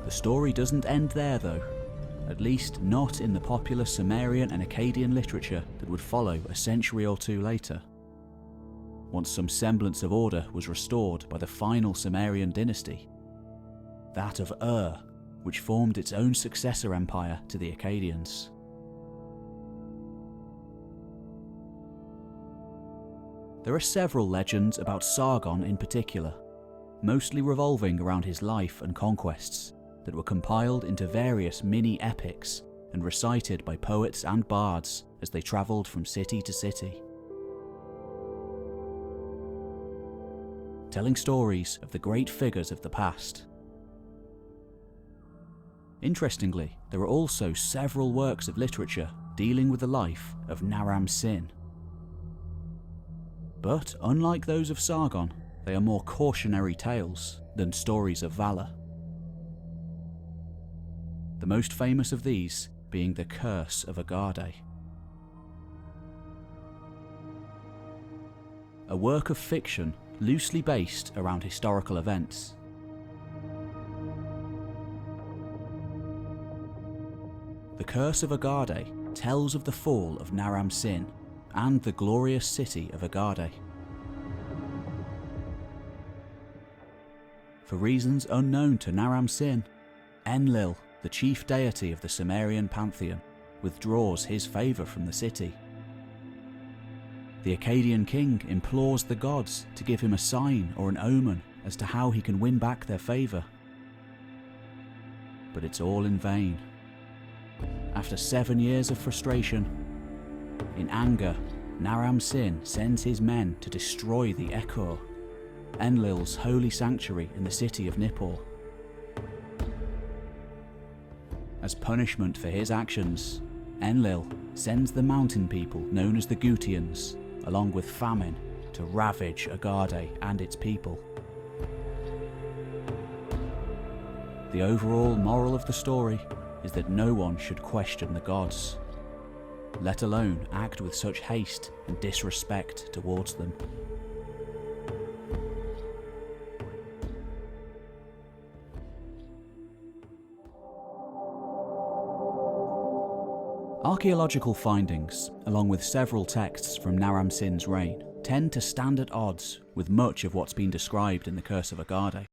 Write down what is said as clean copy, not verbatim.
The story doesn't end there though, at least not in the popular Sumerian and Akkadian literature that would follow a century or two later. Once some semblance of order was restored by the final Sumerian dynasty, that of Ur, which formed its own successor empire to the Akkadians. There are several legends about Sargon in particular, mostly revolving around his life and conquests, that were compiled into various mini-epics and recited by poets and bards as they travelled from city to city, telling stories of the great figures of the past. Interestingly, there are also several works of literature dealing with the life of Naram Sin. But unlike those of Sargon, they are more cautionary tales than stories of valour. The most famous of these being the Curse of Agade, a work of fiction loosely based around historical events. The Curse of Agade tells of the fall of Naram Sin and the glorious city of Agade. For reasons unknown to Naram Sin, Enlil, the chief deity of the Sumerian pantheon, withdraws his favour from the city. The Akkadian king implores the gods to give him a sign or an omen as to how he can win back their favour. But it's all in vain. After 7 years of frustration, in anger, Naram Sin sends his men to destroy the Ekur, Enlil's holy sanctuary in the city of Nippur. As punishment for his actions, Enlil sends the mountain people known as the Gutians, along with famine, to ravage Agade and its people. The overall moral of the story is that no one should question the gods, let alone act with such haste and disrespect towards them. Archaeological findings, along with several texts from Naram Sin's reign, tend to stand at odds with much of what's been described in the Curse of Agade.